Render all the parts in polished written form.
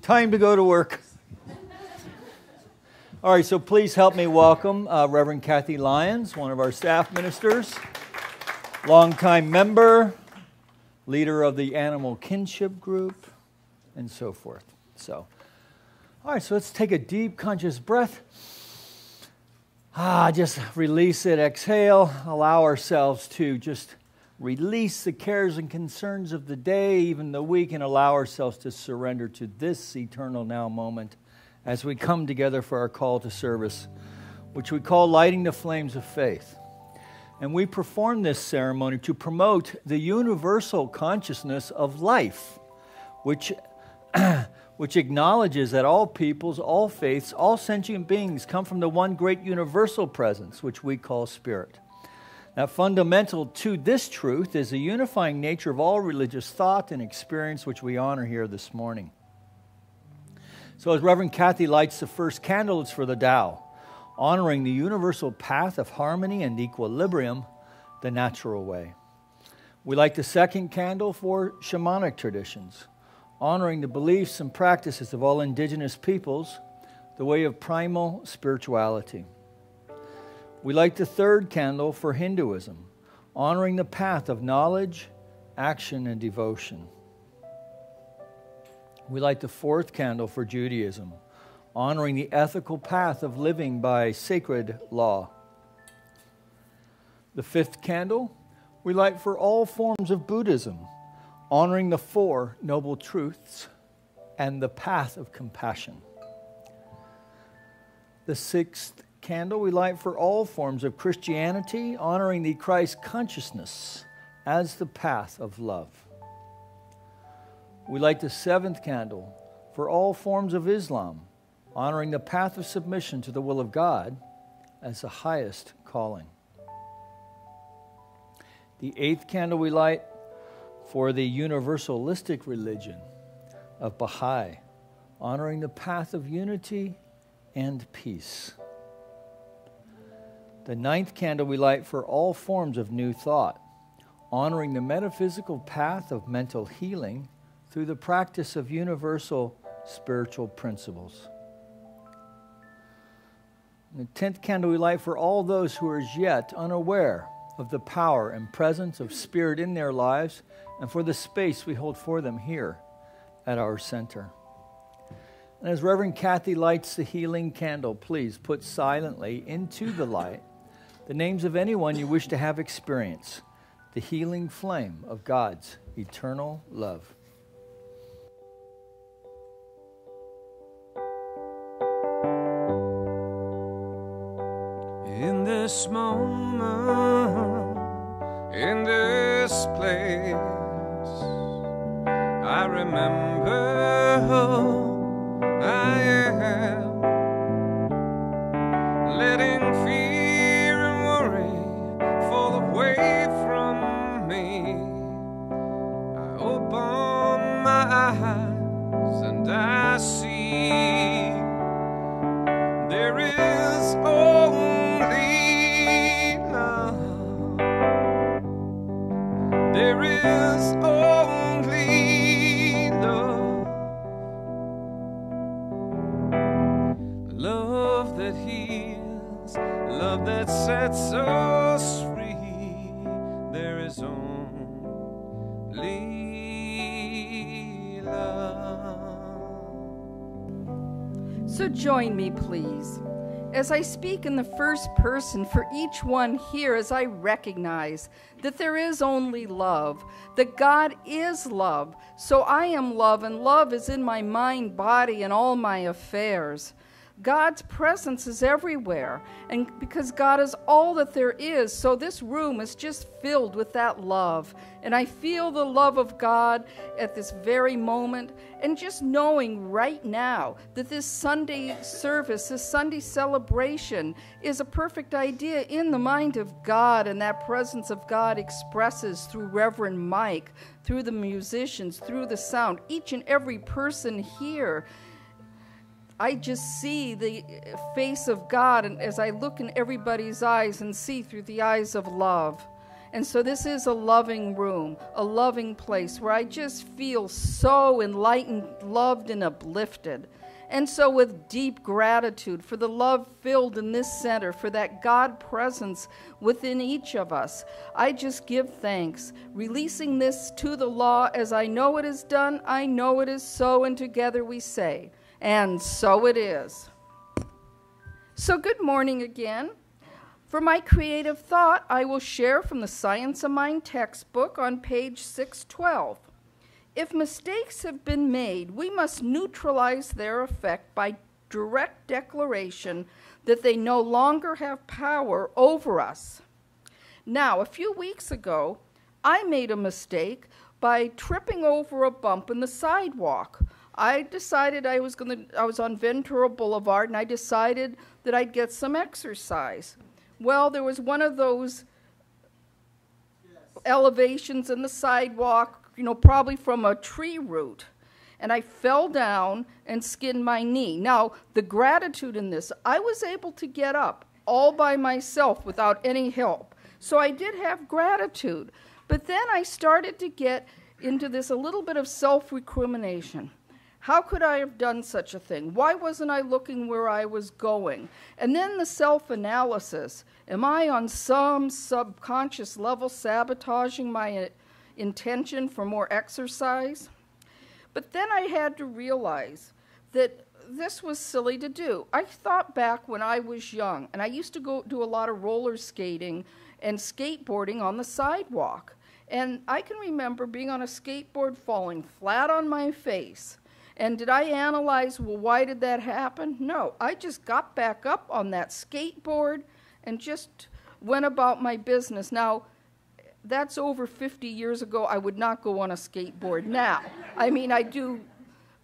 Time to go to work. All right, so please help me welcome Reverend Kathy Lyons, one of our staff ministers, longtime member, leader of the Animal Kinship Group, and so forth. All right, so let's take a deep, conscious breath. Just release it, exhale, allow ourselves to just release the cares and concerns of the day, even the week, and allow ourselves to surrender to this eternal now moment as we come together for our call to service, which we call lighting the flames of faith. And we perform this ceremony to promote the universal consciousness of life, which acknowledges that all peoples, all faiths, all sentient beings come from the one great universal presence, which we call Spirit. Now, fundamental to this truth is the unifying nature of all religious thought and experience, which we honor here this morning. So as Reverend Kathy lights the first candle, it's for the Tao, honoring the universal path of harmony and equilibrium, the natural way. We light the second candle for shamanic traditions, honoring the beliefs and practices of all indigenous peoples, the way of primal spirituality. We light the third candle for Hinduism, honoring the path of knowledge, action, and devotion. We light the fourth candle for Judaism, honoring the ethical path of living by sacred law. The fifth candle we light for all forms of Buddhism, honoring the Four Noble Truths and the path of compassion. The sixth candle we light for all forms of Christianity, honoring the Christ consciousness as the path of love. We light the seventh candle for all forms of Islam, honoring the path of submission to the will of God as the highest calling. The eighth candle we light for the universalistic religion of Baha'i, honoring the path of unity and peace. The ninth candle we light for all forms of new thought, honoring the metaphysical path of mental healing through the practice of universal spiritual principles. And the 10th candle we light for all those who are as yet unaware of the power and presence of Spirit in their lives, and for the space we hold for them here at our center. And as Reverend Kathy lights the healing candle, please put silently into the light the names of anyone you wish to have experience the healing flame of God's eternal love. In this moment, in this place, I remember who I am, letting fear and worry fall away from me. I open my eyes and I see there is only love. There is only love. Love that heals, love that sets us free. There is only love. So join me, please, as I speak in the first person for each one here, as I recognize that there is only love, that God is love. So I am love, and love is in my mind, body, and all my affairs. God's presence is everywhere, and because God is all that there is, so this room is just filled with that love. And I feel the love of God at this very moment, and just knowing right now that this Sunday service, this Sunday celebration is a perfect idea in the mind of God, and that presence of God expresses through Reverend Mike, through the musicians, through the sound, each and every person here. I just see the face of God, and as I look in everybody's eyes and see through the eyes of love. And so this is a loving room, a loving place where I just feel so enlightened, loved, and uplifted. And so with deep gratitude for the love filled in this center, for that God presence within each of us, I just give thanks, releasing this to the law as I know it is done, I know it is so, and together we say, and so it is. So good morning again. For my creative thought, I will share from the Science of Mind textbook on page 612. If mistakes have been made, we must neutralize their effect by direct declaration that they no longer have power over us. Now, a few weeks ago, I made a mistake by tripping over a bump in the sidewalk. I decided I was on Ventura Boulevard, and I decided that I'd get some exercise. Well, there was one of those elevations in the sidewalk, probably from a tree root. And I fell down and skinned my knee. Now, the gratitude in this, I was able to get up all by myself without any help. So I did have gratitude. But then I started to get into this a little bit of self-recrimination. How could I have done such a thing? Why wasn't I looking where I was going? And then the self-analysis. Am I on some subconscious level sabotaging my intention for more exercise? But then I had to realize that this was silly to do. I thought back when I was young, and I used to go do a lot of roller skating and skateboarding on the sidewalk. And I can remember being on a skateboard falling flat on my face. And did I analyze, well, why did that happen? No, I just got back up on that skateboard and just went about my business. Now, that's over 50 years ago. I would not go on a skateboard now. I mean, I do,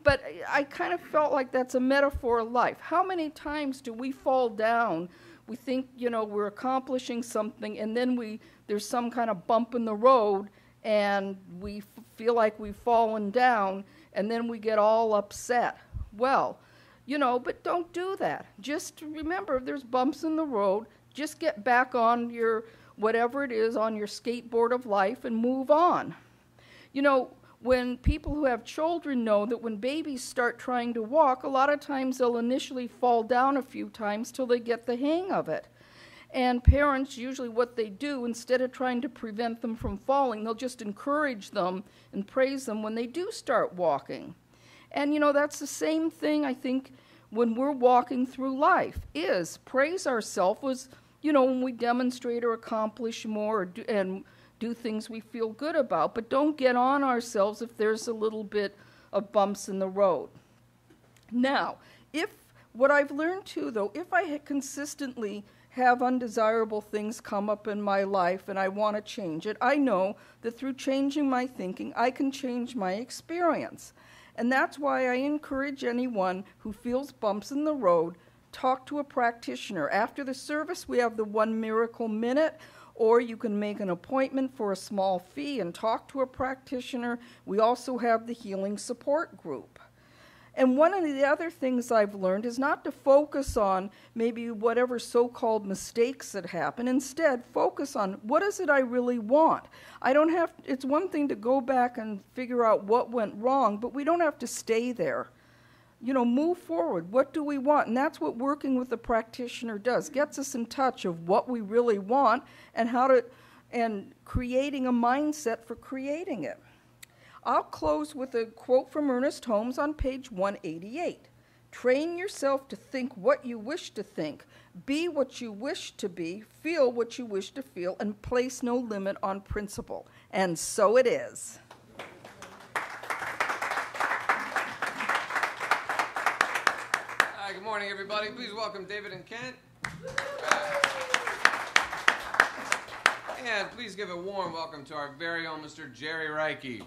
but I kind of felt like that's a metaphor of life. How many times do we fall down? We think, we're accomplishing something, and then there's some kind of bump in the road, and we feel like we've fallen down, and then we get all upset. Well, but don't do that. Just remember, if there's bumps in the road, just get back on your, whatever it is, on your skateboard of life and move on. When people who have children know that when babies start trying to walk, a lot of times they'll initially fall down a few times till they get the hang of it. And parents, usually what they do, instead of trying to prevent them from falling, they'll just encourage them and praise them when they do start walking. And, that's the same thing, I think, when we're walking through life, is praise ourselves, when we demonstrate or accomplish more and do things we feel good about. But don't get on ourselves if there's a little bit of bumps in the road. Now, what I've learned too, though, if I consistently have undesirable things come up in my life and I want to change it, I know that through changing my thinking, I can change my experience. And that's why I encourage anyone who feels bumps in the road, talk to a practitioner. After the service, we have the 1 Miracle Minute, or you can make an appointment for a small fee and talk to a practitioner. We also have the Healing Support Group. And one of the other things I've learned is not to focus on maybe whatever so-called mistakes that happen. Instead, focus on what is it I really want. It's one thing to go back and figure out what went wrong, but we don't have to stay there. Move forward. What do we want? And that's what working with a practitioner does. Gets us in touch of what we really want and creating a mindset for creating it. I'll close with a quote from Ernest Holmes on page 188. Train yourself to think what you wish to think, be what you wish to be, feel what you wish to feel, and place no limit on principle. And so it is. Hi, good morning, everybody. Please welcome David and Kent. And please give a warm welcome to our very own Mr. Jerry Reike.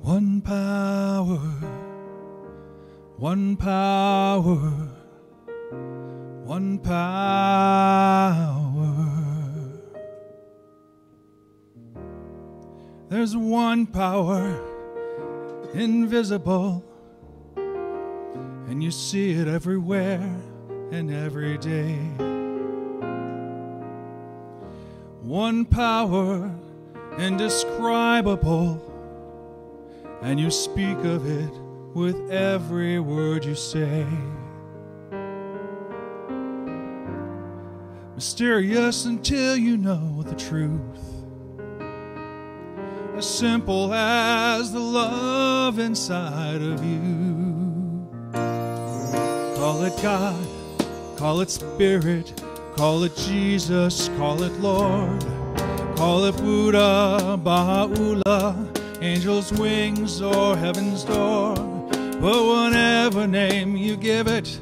One power, One power, one power. There's one power, invisible, and you see it everywhere and every day. One power, indescribable, and you speak of it with every word you say. Mysterious until you know the truth, as simple as the love inside of you. Call it God, call it Spirit, call it Jesus, call it Lord, call it Buddha, Baha'u'llah, angel's wings or heaven's door. But whatever name you give it,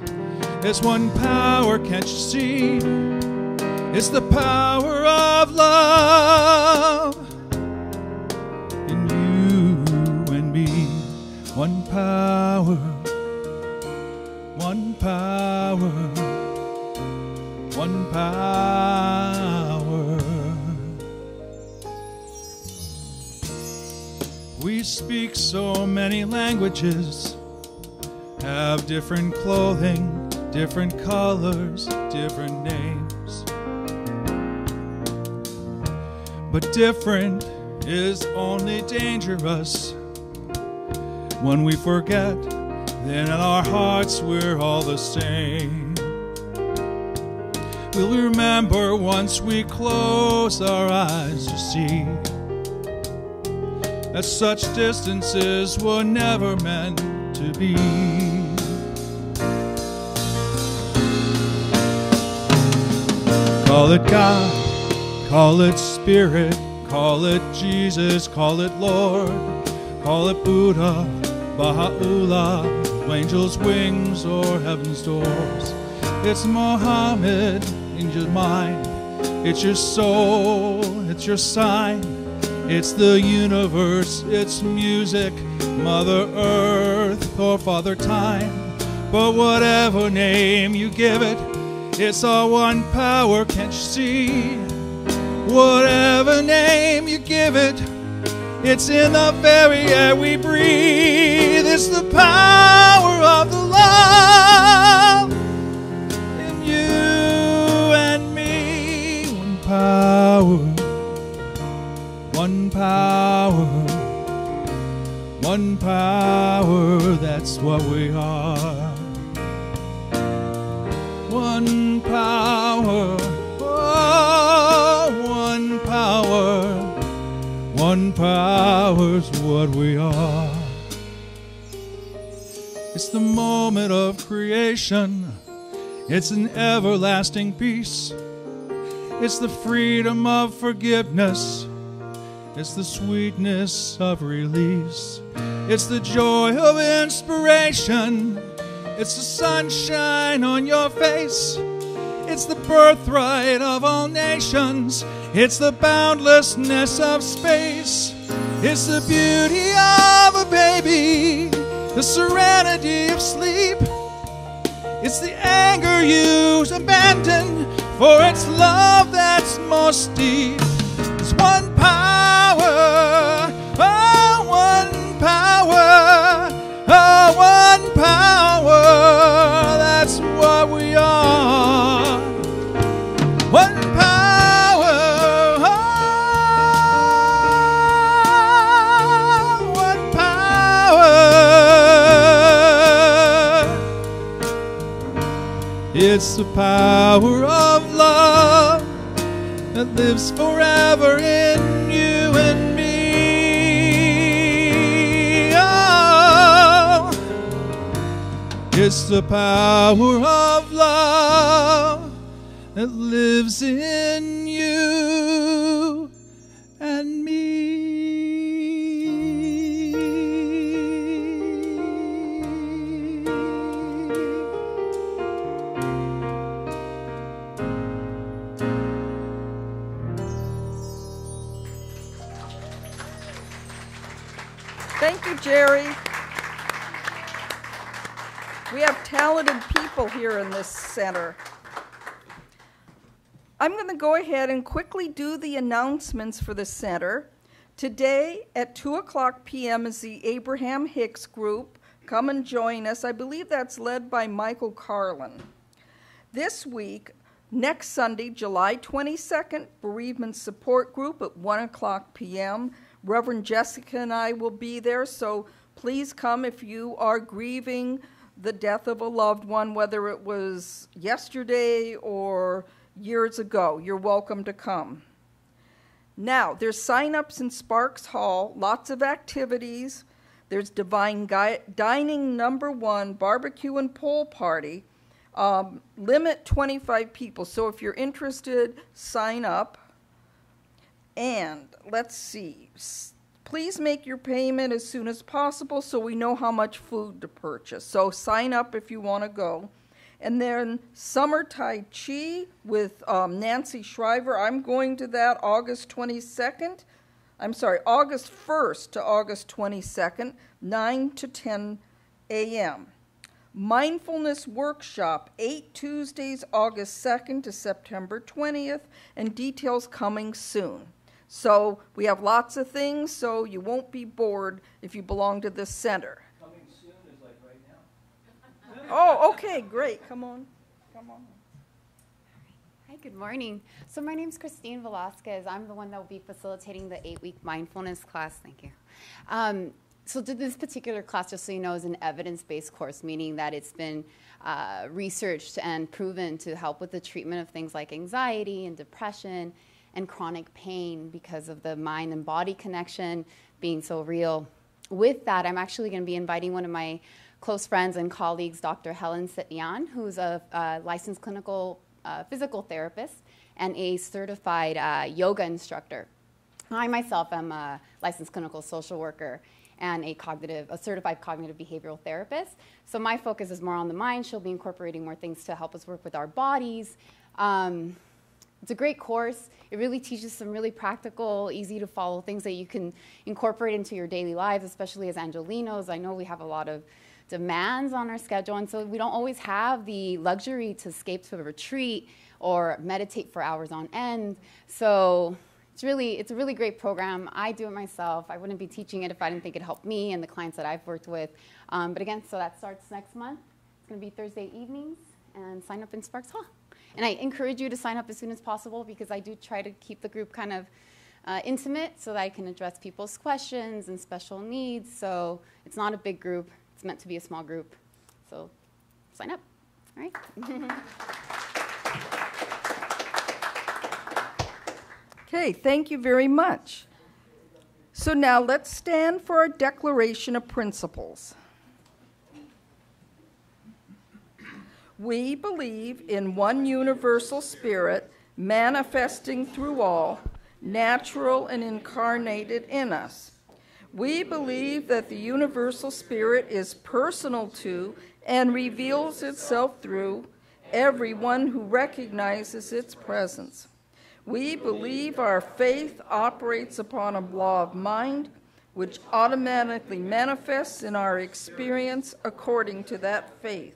it's one power, can't you see? It's the power of love in you and me. One power, one power, one power. We speak so many languages, have different clothing, different colors, different names. But different is only dangerous when we forget, then in our hearts we're all the same. We'll remember once we close our eyes to see that such distances were never meant to be. Call it God, call it Spirit, call it Jesus, call it Lord, call it Buddha, Baha'u'llah, angel's wings or heaven's doors. It's Muhammad in your mind, it's your soul, it's your sign, it's the universe, it's music, Mother Earth or Father Time. But whatever name you give it, it's all one power, can't you see? Whatever name you give it, it's in the very air we breathe. It's the power of the love in you and me. One power, one power, one power, that's what we are. One power, oh, one power, one power's what we are. It's the moment of creation, it's an everlasting peace, it's the freedom of forgiveness, it's the sweetness of release, it's the joy of inspiration, it's the sunshine on your face, it's the birthright of all nations, it's the boundlessness of space, it's the beauty of a baby, the serenity of sleep, it's the anger you abandon, for it's love that's most deep. It's one power, oh, one power, oh, one power, that's what we are. One power, oh, one power. It's the power of love that lives forever in you and me. Oh, it's the power of love that lives in you and me. Thank you, Jerry. talented people here in this center. I'm going to go ahead and quickly do the announcements for the center. Today at 2:00 p.m. is the Abraham Hicks group. Come and join us. I believe that's led by Michael Carlin. This week, next Sunday, July 22nd, Bereavement Support Group at 1:00 p.m. Reverend Jessica and I will be there, so please come if you are grieving the death of a loved one, whether it was yesterday or years ago. You're welcome to come. Now, there's sign-ups in Sparks Hall, lots of activities. There's Divine Dining #1, barbecue and pool party. Limit 25 people, so if you're interested, sign up. And let's see, please make your payment as soon as possible so we know how much food to purchase. So sign up if you want to go. And then Summer Tai Chi with Nancy Shriver. I'm going to that August 1st to August 22nd, 9 to 10 a.m. Mindfulness Workshop, 8 Tuesdays, August 2nd to September 20th, and details coming soon. So we have lots of things, so you won't be bored if you belong to this center. Coming soon is like right now. Oh, okay, great. Come on. Hi, good morning. So my name's Christine Velasquez. I'm the one that will be facilitating the 8-week mindfulness class. Thank you. So this particular class, just so you know, is an evidence-based course, meaning that it's been researched and proven to help with the treatment of things like anxiety and depression and chronic pain because of the mind and body connection being so real. With that, I'm actually going to be inviting one of my close friends and colleagues, Dr. Helen Sityan, who's a licensed clinical physical therapist and a certified yoga instructor. I myself am a licensed clinical social worker and a certified cognitive behavioral therapist. So my focus is more on the mind. She'll be incorporating more things to help us work with our bodies. It's a great course. It really teaches some really practical, easy to follow things that you can incorporate into your daily lives, especially as Angelinos. I know we have a lot of demands on our schedule, and so we don't always have the luxury to escape to a retreat or meditate for hours on end. So it's a really great program. I do it myself. I wouldn't be teaching it if I didn't think it helped me and the clients that I've worked with. But again, so that starts next month. It's going to be Thursday evenings, and sign up in Sparks Hall. And I encourage you to sign up as soon as possible because I do try to keep the group kind of intimate so that I can address people's questions and special needs. So it's not a big group. It's meant to be a small group. So sign up. All right. Okay, thank you very much. So now let's stand for our Declaration of Principles. We believe in one universal spirit manifesting through all, natural and incarnated in us. We believe that the universal spirit is personal to and reveals itself through everyone who recognizes its presence. We believe our faith operates upon a law of mind, which automatically manifests in our experience according to that faith.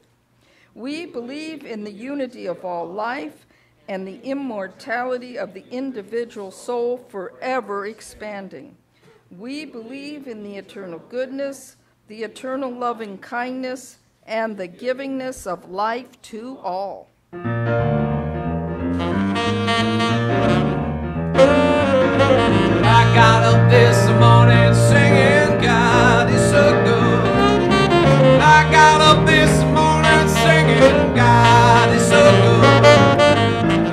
We believe in the unity of all life and the immortality of the individual soul forever expanding. We believe in the eternal goodness, the eternal loving kindness, and the givingness of life to all. I got up this morning singing, God is so good. I got up this morning singing, God is so good.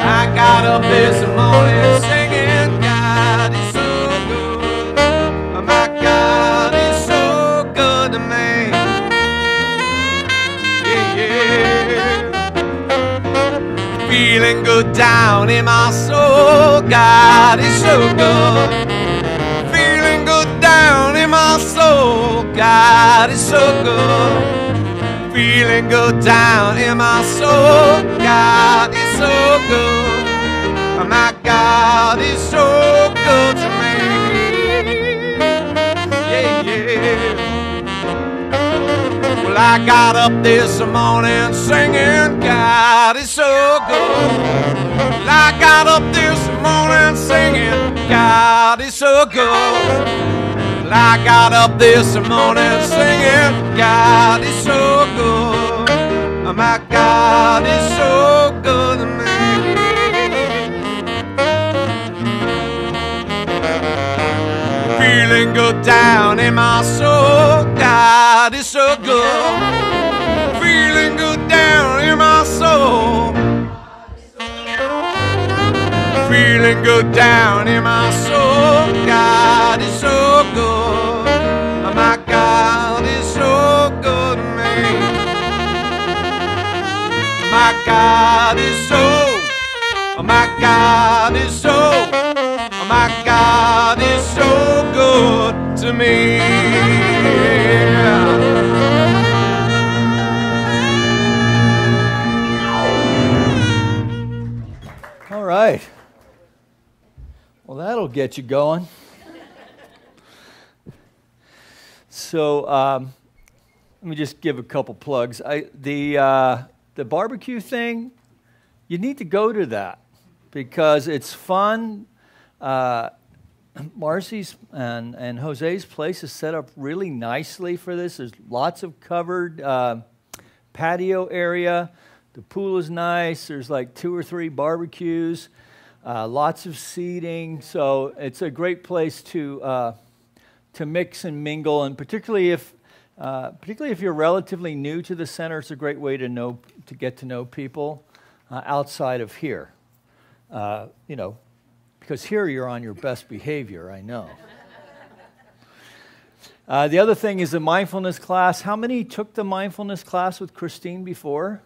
I got up this morning singing, God is so good. My God is so good to me. Yeah. Feeling good down in my soul, God is so good. Feeling good down in my soul, God is so good. Feeling good down in my soul, God is so good. My God is so good to me. Yeah, yeah. Well, I got up this morning singing, God is so good. Well, I got up this morning singing, God is so good. Well, I got up this morning singing, God is so good. Oh, my God is so good to me. Feeling good down in my soul, God is so good. Feeling good down in my soul. Feeling good down in my soul, God is so good. Oh, my God is so good to me. My God is so, oh, my God is so, oh, my God is so good to me. All right. Well, that'll get you going. So let me just give a couple plugs. The barbecue thing, you need to go to that because it's fun. Marcy's and Jose's place is set up really nicely for this. There's lots of covered patio area. The pool is nice. There's like 2 or 3 barbecues, lots of seating. So it's a great place to mix and mingle, and particularly if you're relatively new to the center, it's a great way to get to know people outside of here. Because here you're on your best behavior, I know. The other thing is the mindfulness class. How many took the mindfulness class with Christine before?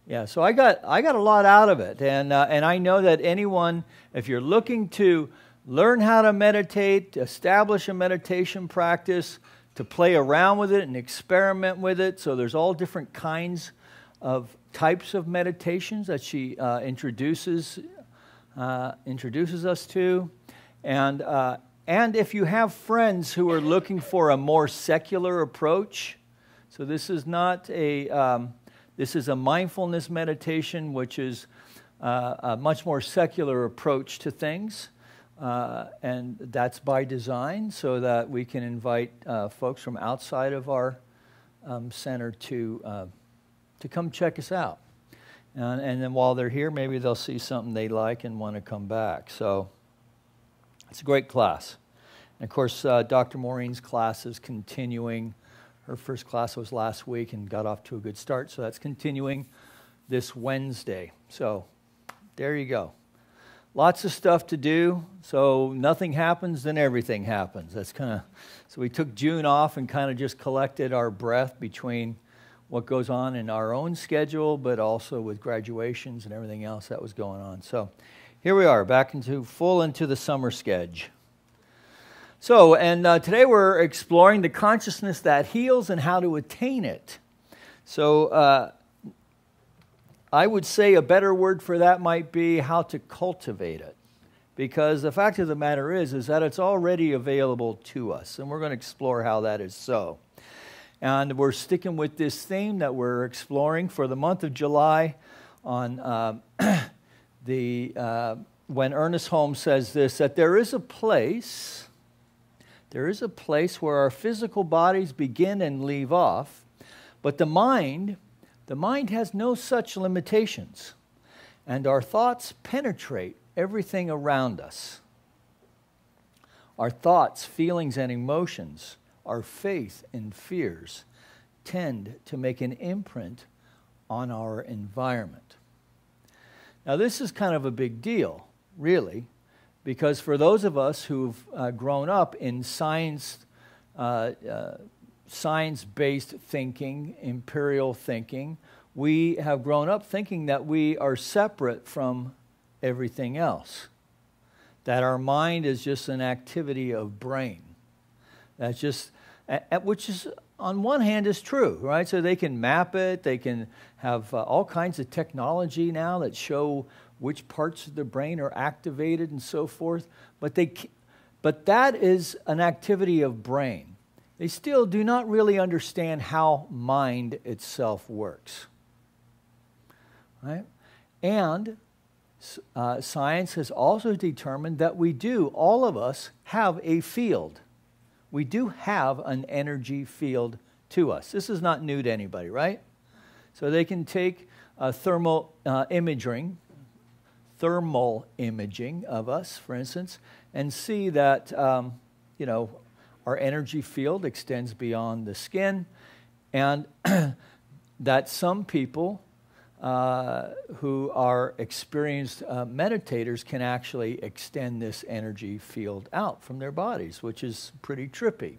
Yeah, so I got a lot out of it, and I know that anyone, if you're looking to learn how to meditate, establish a meditation practice, to play around with it and experiment with it. So there's all different kinds of types of meditations that she introduces us to, and if you have friends who are looking for a more secular approach, so this is not this is a mindfulness meditation, which is a much more secular approach to things. And that's by design so that we can invite folks from outside of our center to come check us out. And then while they're here, maybe they'll see something they like and want to come back. So it's a great class. And of course, Dr. Maureen's class is continuing. Her first class was last week and got off to a good start. So that's continuing this Wednesday. So there you go. Lots of stuff to do, so nothing happens, then everything happens. That's so we took June off and kind of just collected our breath between what goes on in our own schedule, but also with graduations and everything else that was going on. So here we are, back into the summer schedule. So, and today we're exploring the consciousness that heals and how to attain it. So, I would say a better word for that might be how to cultivate it. Because the fact of the matter is that it's already available to us. And we're going to explore how that is so. And we're sticking with this theme that we're exploring for the month of July on when Ernest Holmes says this, that there is a place where our physical bodies begin and leave off, but the mind has no such limitations, and our thoughts penetrate everything around us. Our thoughts, feelings, and emotions, our faith and fears tend to make an imprint on our environment. Now, this is kind of a big deal, really, because for those of us who've grown up in science-based thinking, imperial thinking, we have grown up thinking that we are separate from everything else, that our mind is just an activity of brain. That's just, which is, on one hand, is true, right? So they can map it, they can have all kinds of technology now that show which parts of the brain are activated and so forth, but that is an activity of brain. they still do not really understand how mind itself works. Right? And science has also determined that we do, all of us, have a field. We do have an energy field to us. This is not new to anybody, right? So they can take thermal imaging of us, for instance, and see that, our energy field extends beyond the skin, and that some people who are experienced meditators can actually extend this energy field out from their bodies, which is pretty trippy.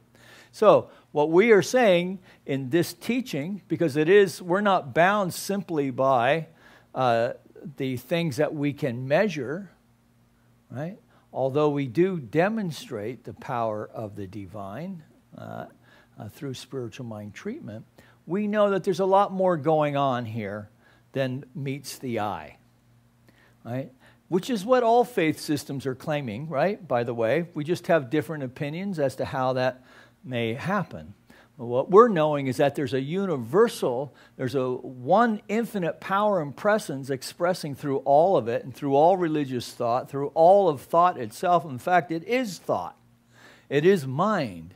So what we are saying in this teaching, because we're not bound simply by the things that we can measure, right? Although we do demonstrate the power of the divine through spiritual mind treatment, we know that there's a lot more going on here than meets the eye, right? Which is what all faith systems are claiming, right? By the way, we just have different opinions as to how that may happen. But what we're knowing is that there's a one infinite power and presence expressing through all of it and through all religious thought, through all of thought itself. In fact, it is thought. It is mind,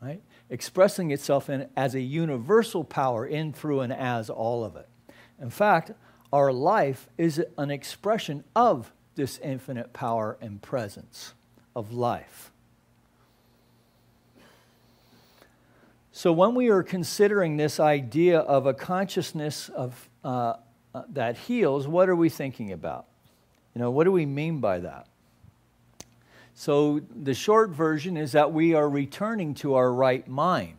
right? Expressing itself as a universal power in, through, and as all of it. In fact, our life is an expression of this infinite power and presence of life. So when we are considering this idea of a consciousness that heals, what are we thinking about? What do we mean by that? So the short version is that we are returning to our right mind.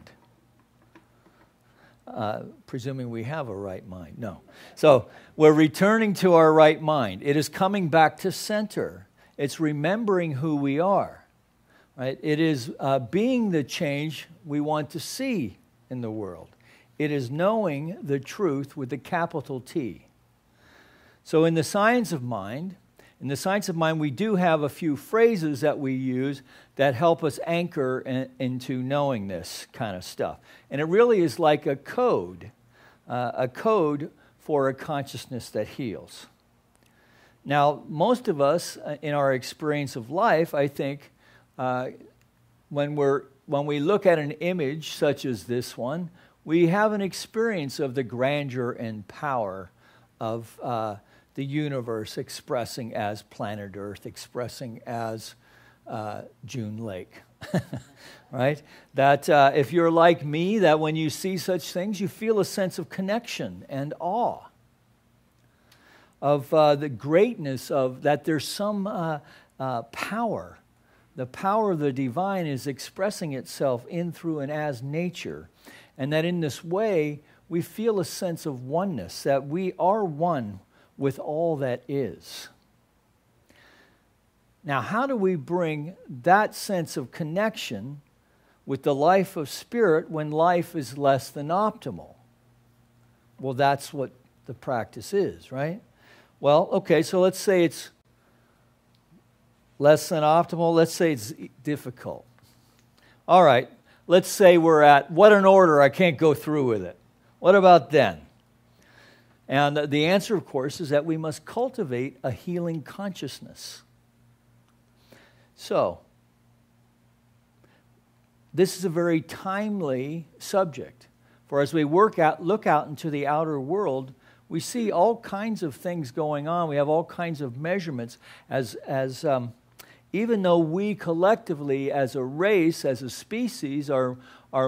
Presuming we have a right mind. No. So we're returning to our right mind. It is coming back to center. It's remembering who we are. Right? It is being the change we want to see in the world. It is knowing the truth with the capital T. So in the science of mind, we do have a few phrases that we use that help us anchor into knowing this kind of stuff. And it really is like a code for a consciousness that heals. Now, most of us in our experience of life, I think, when we look at an image such as this one, we have an experience of the grandeur and power of the universe expressing as planet Earth, expressing as June Lake, right? That if you're like me, that when you see such things, you feel a sense of connection and awe of the greatness of that there's some power. The power of the divine is expressing itself in, through, and as nature. And that in this way, we feel a sense of oneness, that we are one with all that is. Now, how do we bring that sense of connection with the life of spirit when life is less than optimal? Well, that's what the practice is, right? Well, okay, so let's say it's less than optimal. Let's say it's difficult. All right, let's say we're at, what an order, I can't go through with it. What about then? And the answer, of course, is that we must cultivate a healing consciousness. So, this is a very timely subject. For as we look out into the outer world, we see all kinds of things going on. We have all kinds of measurements even though we collectively as a race, as a species, are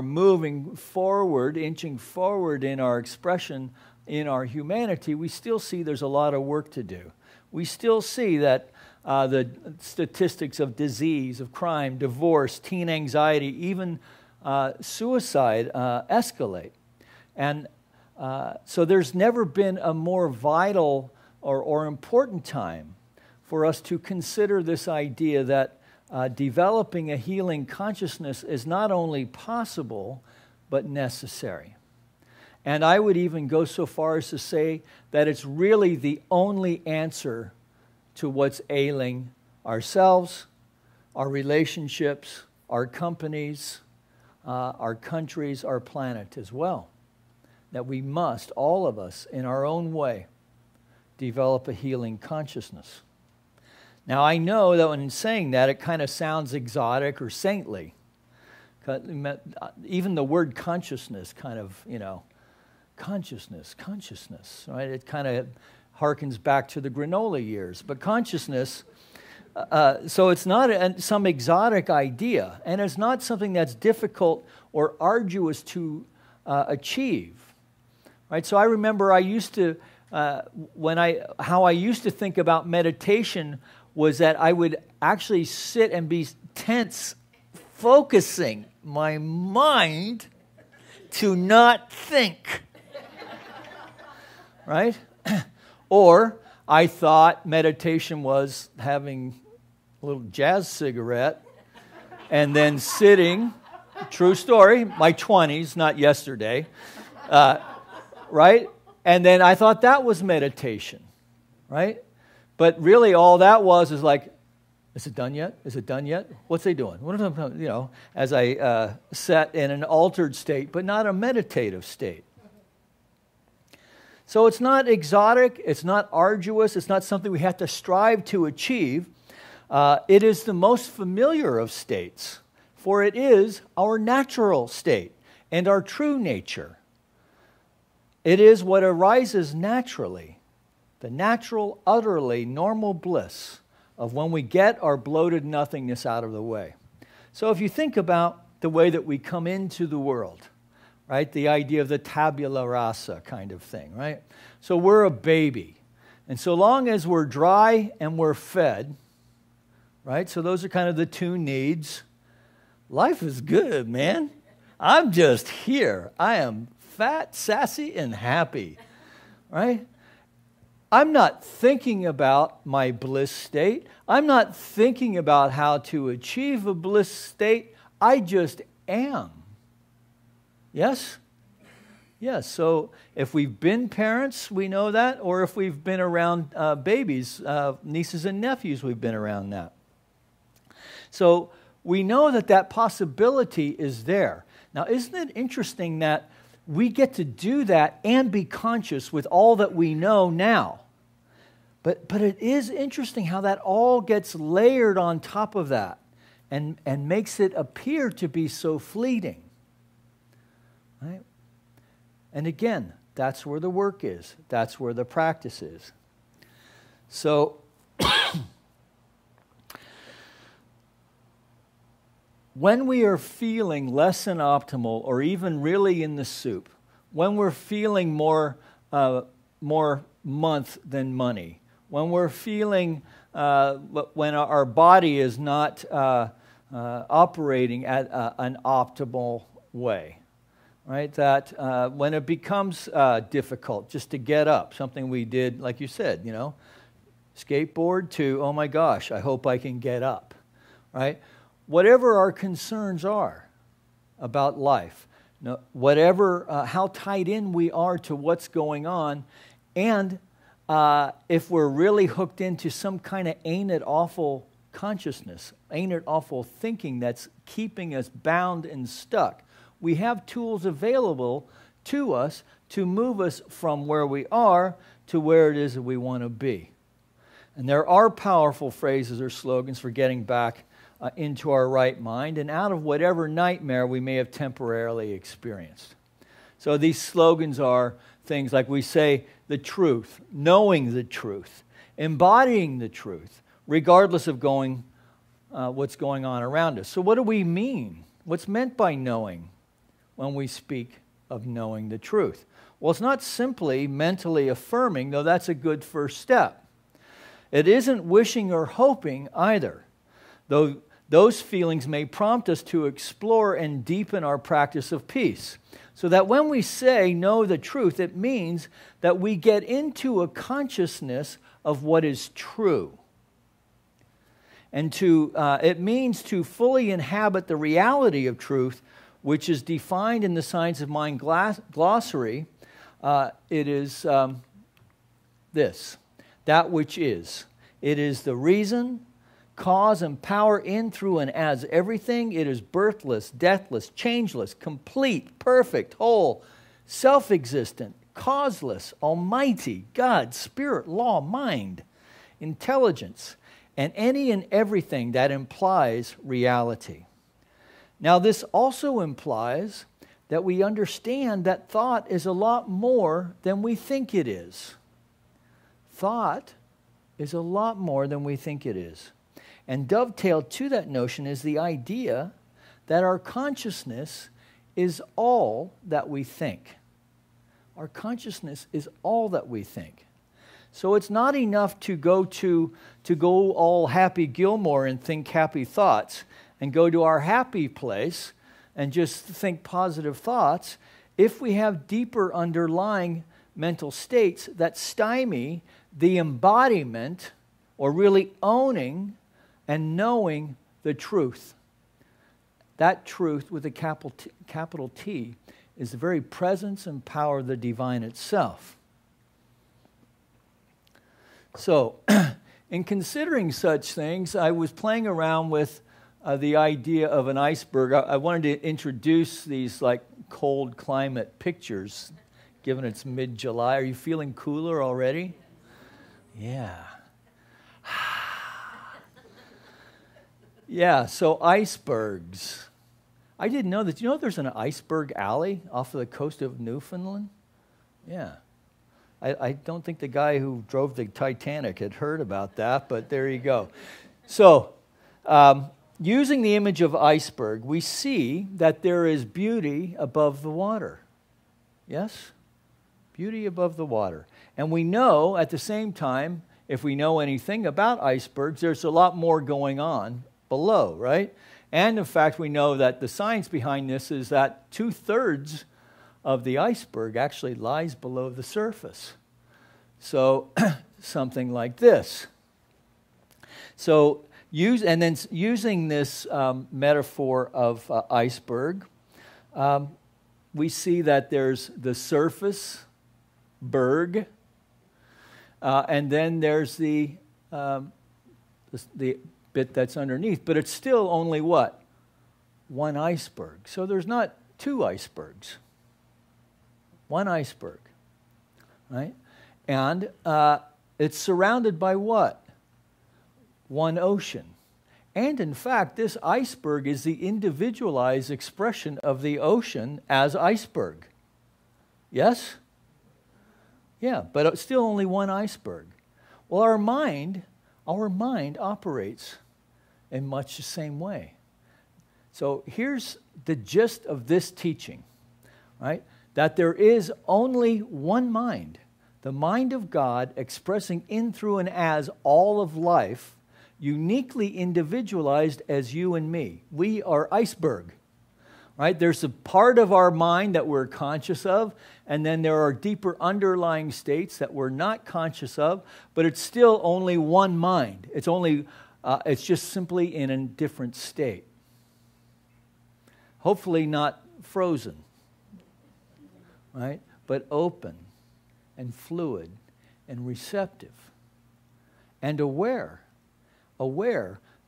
moving forward, inching forward in our expression, in our humanity, we still see there's a lot of work to do. We still see that the statistics of disease, of crime, divorce, teen anxiety, even suicide escalate. And so there's never been a more vital or important time for us to consider this idea that developing a healing consciousness is not only possible, but necessary. And I would even go so far as to say that it's really the only answer to what's ailing ourselves, our relationships, our companies, our countries, our planet as well. That we must, all of us, in our own way, develop a healing consciousness. Now, I know that when saying that, it kind of sounds exotic or saintly. Even the word consciousness kind of, consciousness, right? It kind of harkens back to the granola years. But consciousness, so it's not some exotic idea, and it's not something that's difficult or arduous to achieve, right? So I remember I used to, how I used to think about meditation was that I would actually sit and be tense, focusing my mind to not think, right? Or I thought meditation was having a little jazz cigarette and then sitting, true story, my 20s, not yesterday, right? And then I thought that was meditation, right? But really all that was is like, is it done yet? Is it done yet? What's they doing? What are they, as I sat in an altered state, but not a meditative state. So it's not exotic, it's not arduous, it's not something we have to strive to achieve. It is the most familiar of states, for it is our natural state and our true nature. It is what arises naturally, the natural, utterly normal bliss of when we get our bloated nothingness out of the way. So if you think about the way that we come into the world, right? The idea of the tabula rasa kind of thing, right? So we're a baby. And so long as we're dry and we're fed, right? So those are kind of the two needs. Life is good, man. I'm just here. I am fat, sassy, and happy, right? I'm not thinking about my bliss state. I'm not thinking about how to achieve a bliss state. I just am. Yes? Yes. So if we've been parents, we know that. Or if we've been around babies, nieces and nephews, we've been around that. So we know that that possibility is there. Now, isn't it interesting that we get to do that and be conscious with all that we know now? But it is interesting how that all gets layered on top of that and makes it appear to be so fleeting. Right? And again, that's where the work is. That's where the practice is. So, when we are feeling less than optimal or even really in the soup, when we're feeling more month than money, when we're feeling, when our body is not operating at an optimal way, right? That when it becomes difficult just to get up, something we did, like you said, skateboard to, oh my gosh, I hope I can get up, right? Whatever our concerns are about life, whatever, how tied in we are to what's going on, and if we're really hooked into some kind of ain't it awful consciousness, ain't it awful thinking that's keeping us bound and stuck, we have tools available to us to move us from where we are to where it is that we want to be. And there are powerful phrases or slogans for getting back into our right mind and out of whatever nightmare we may have temporarily experienced. So these slogans are things like we say the truth, knowing the truth, embodying the truth, regardless of what's going on around us. So what do we mean? What's meant by knowing when we speak of knowing the truth? Well, it's not simply mentally affirming, though that's a good first step. It isn't wishing or hoping either, though those feelings may prompt us to explore and deepen our practice of peace. So that when we say know the truth, it means that we get into a consciousness of what is true. And it means to fully inhabit the reality of truth, which is defined in the Science of Mind glossary. It is this, that which is. It is the reason, cause and power in, through, and as everything. It is birthless, deathless, changeless, complete, perfect, whole, self-existent, causeless, almighty, God, spirit, law, mind, intelligence, and any and everything that implies reality. Now, this also implies that we understand that thought is a lot more than we think it is. Thought is a lot more than we think it is. And dovetailed to that notion is the idea that our consciousness is all that we think. Our consciousness is all that we think. So it's not enough to go all Happy Gilmore and think happy thoughts and go to our happy place and just think positive thoughts if we have deeper underlying mental states that stymie the embodiment or really owning and knowing the truth. That truth with a capital T is the very presence and power of the divine itself. So, in considering such things, I was playing around with the idea of an iceberg. I wanted to introduce these like cold climate pictures, given it's mid-July. Are you feeling cooler already? Yeah. Yeah, so icebergs. I didn't know that. You know there's an iceberg alley off of the coast of Newfoundland? Yeah. I don't think the guy who drove the Titanic had heard about that, but there you go. So, using the image of iceberg, we see that there is beauty above the water. Yes? Beauty above the water. And we know at the same time, if we know anything about icebergs, there's a lot more going on below, right? And in fact, we know that the science behind this is that 2/3 of the iceberg actually lies below the surface. So something like this. So using this metaphor of iceberg, we see that there's the surface berg, and then there's the bit that's underneath, but it's still only what? One iceberg. So there's not two icebergs. One iceberg, right? And it's surrounded by what? One ocean. And in fact, this iceberg is the individualized expression of the ocean as iceberg. Yes? Yeah, but it's still only one iceberg. Well, our mind operates in much the same way. So here's the gist of this teaching, right? That there is only one mind, the mind of God expressing in, through, and as all of life, uniquely individualized as you and me. We are iceberg, right? There's a part of our mind that we're conscious of, and then there are deeper underlying states that we're not conscious of, but it's still only one mind. It's just simply in a different state. Hopefully not frozen, right? But open and fluid and receptive and aware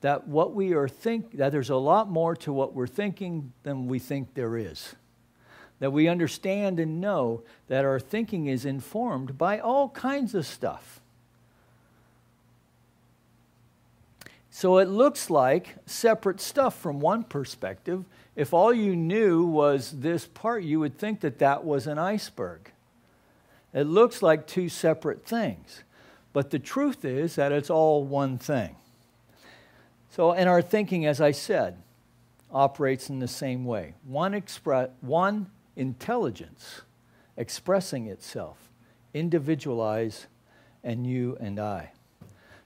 that what we are that there's a lot more to what we're thinking than we think there is. That we understand and know that our thinking is informed by all kinds of stuff. So it looks like separate stuff from one perspective. If all you knew was this part, you would think that that was an iceberg. It looks like two separate things. But the truth is that it's all one thing. So, and our thinking, as I said, operates in the same way. One intelligence expressing itself, individualized, and you and I.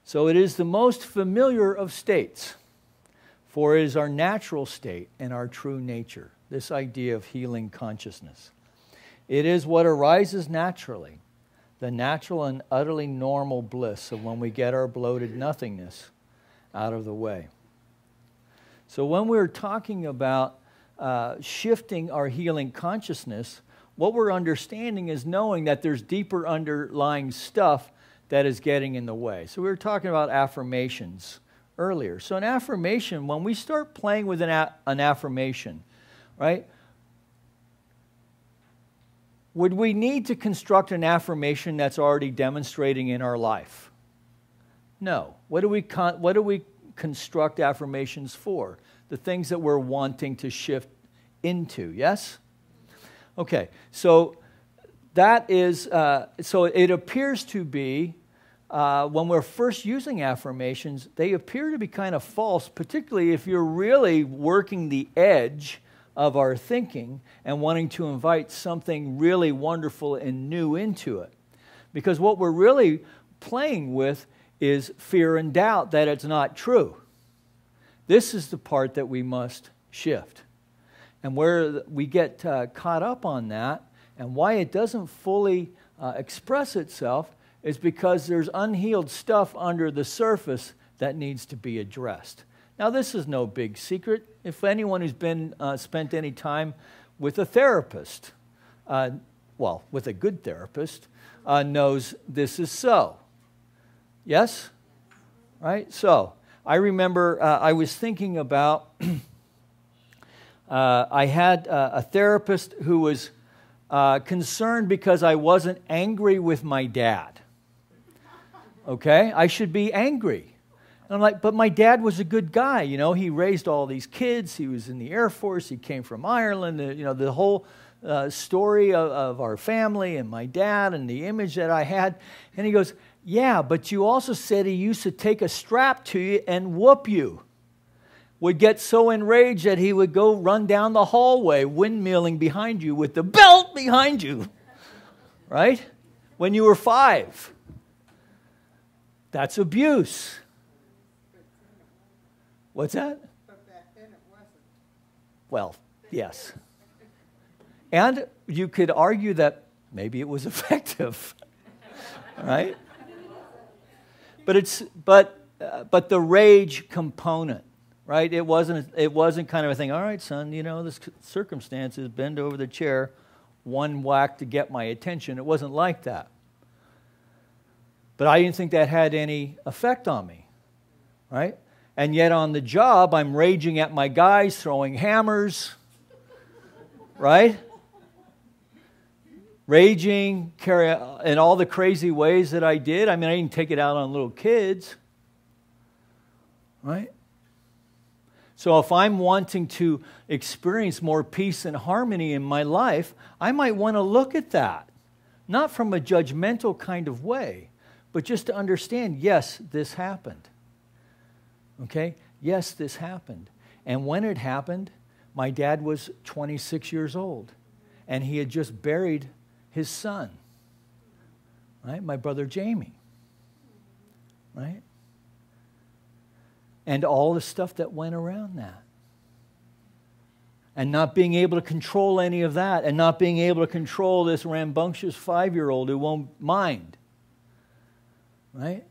So it is the most familiar of states, for it is our natural state and our true nature, this idea of healing consciousness. It is what arises naturally, the natural and utterly normal bliss of when we get our bloated nothingness out of the way. So when we're talking about shifting our healing consciousness, what we're understanding is knowing that there's deeper underlying stuff that is getting in the way. So we were talking about affirmations earlier. So an affirmation, when we start playing with an affirmation, right, would we need to construct an affirmation that's already demonstrating in our life? No. What do we construct affirmations for? The things that we're wanting to shift into, yes? Okay, so that is, so it appears to be, when we're first using affirmations, they appear to be kind of false, particularly if you're really working the edge of our thinking and wanting to invite something really wonderful and new into it. Because what we're really playing with is fear and doubt that it's not true. This is the part that we must shift. And where we get caught up on that and why it doesn't fully express itself is because there's unhealed stuff under the surface that needs to be addressed. Now, this is no big secret. If anyone who's been spent any time with a therapist, well, with a good therapist, knows this is so. Yes? Right? So, I remember I was thinking about, I had a therapist who was concerned because I wasn't angry with my dad. Okay? I should be angry. And I'm like, but my dad was a good guy, you know. He raised all these kids. He was in the Air Force. He came from Ireland. You know, the whole story of our family and my dad and the image that I had. And he goes, yeah, but you also said he used to take a strap to you and whoop you. Would get so enraged that he would go run down the hallway, windmilling behind you with the belt behind you. Right? When you were 5. That's abuse. What's that? But back then it wasn't. Well, yes. And you could argue that maybe it was effective, right? But the rage component, right? It wasn't kind of a thing. All right, son, you know, this circumstance is bend over the chair, one whack to get my attention. It wasn't like that. But I didn't think that had any effect on me, right? And yet on the job, I'm raging at my guys, throwing hammers, right? Raging, in all the crazy ways that I did. I mean, I didn't take it out on little kids, right? So if I'm wanting to experience more peace and harmony in my life, I might want to look at that. Not from a judgmental kind of way, but just to understand, yes, this happened. Okay? Yes, this happened. And when it happened, my dad was 26 years old. And he had just buried his son. Right? My brother Jamie. Right? And all the stuff that went around that. And not being able to control any of that. And not being able to control this rambunctious 5-year-old who won't mind. Right?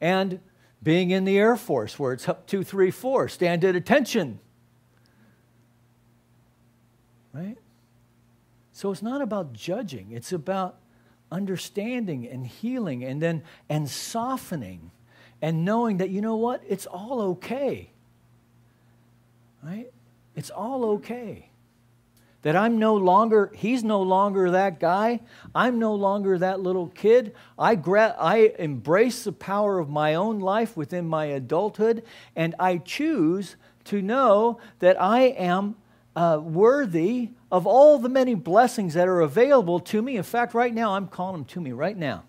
And being in the Air Force where it's up 2, 3, 4, stand at attention. Right? So it's not about judging. It's about understanding and healing and softening and knowing that, you know what? It's all okay. Right? It's all okay. That he's no longer that guy. I'm no longer that little kid. I embrace the power of my own life within my adulthood, and I choose to know that I am worthy of all the many blessings that are available to me. In fact, right now, I'm calling them to me right now.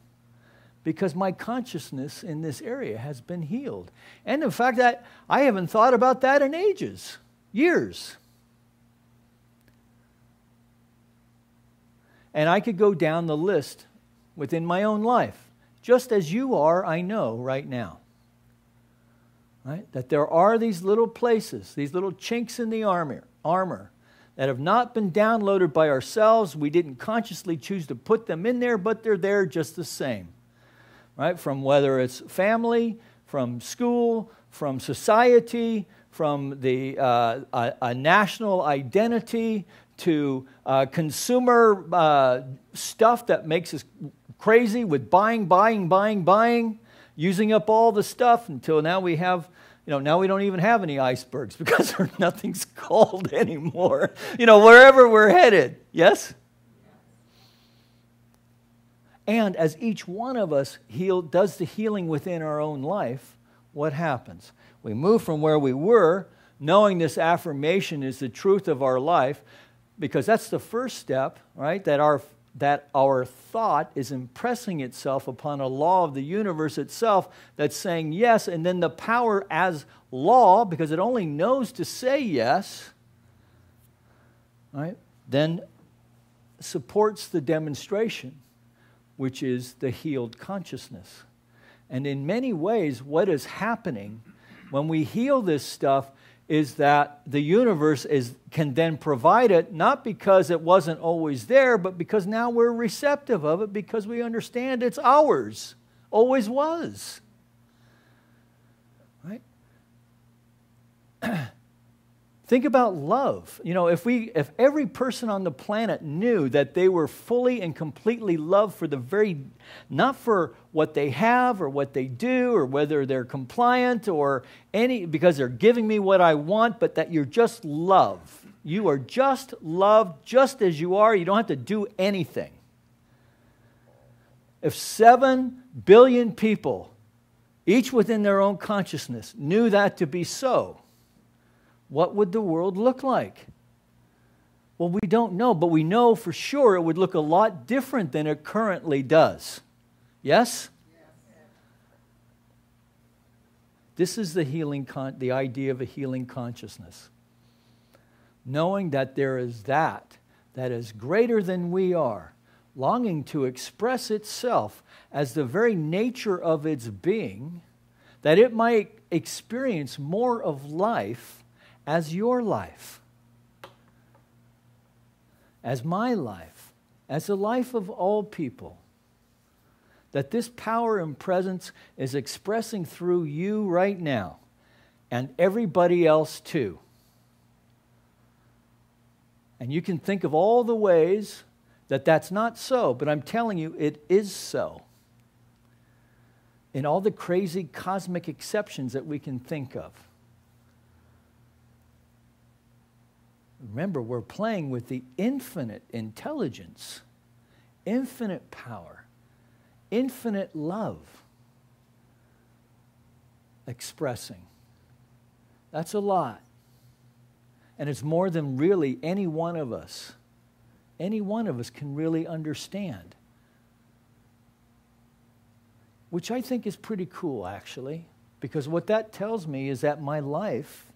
Because my consciousness in this area has been healed. And in fact, that I haven't thought about that in ages, years. And I could go down the list within my own life, just as you are, I know, right now. Right? That there are these little places, these little chinks in the armor that have not been downloaded by ourselves. We didn't consciously choose to put them in there, but they're there just the same. Right? From whether it's family, from school, from society, from a national identity, to consumer stuff that makes us crazy with buying, using up all the stuff until now we have, Now we don't even have any icebergs because nothing's cold anymore. Wherever we're headed. Yes? And as each one of us does the healing within our own life, what happens? We move from where we were, knowing this affirmation is the truth of our life, because that's the first step, right? That our thought is impressing itself upon a law of the universe itself that's saying yes, and then the power as law, because it only knows to say yes, right? Then supports the demonstration, which is the healed consciousness. And in many ways, what is happening when we heal this stuff is that the universe can then provide it, not because it wasn't always there, but because now we're receptive of it, because we understand it's ours, always was. Right? Think about love. If every person on the planet knew that they were fully and completely loved for not for what they have or what they do or whether they're compliant or because they're giving me what I want, but that you're just love. You are just loved just as you are. You don't have to do anything. If 7 billion people, each within their own consciousness, knew that to be so, what would the world look like? Well, we don't know, but we know for sure it would look a lot different than it currently does. Yes? This is the idea of a healing consciousness. Knowing that there is that is greater than we are, longing to express itself as the very nature of its being, that it might experience more of life as your life, as my life, as the life of all people. That this power and presence is expressing through you right now, and everybody else too. And you can think of all the ways that that's not so, but I'm telling you, it is so. In all the crazy cosmic exceptions that we can think of. Remember, we're playing with the infinite intelligence, infinite power, infinite love expressing. That's a lot. And it's more than really any one of us can really understand. Which I think is pretty cool, actually, because what that tells me is that my life,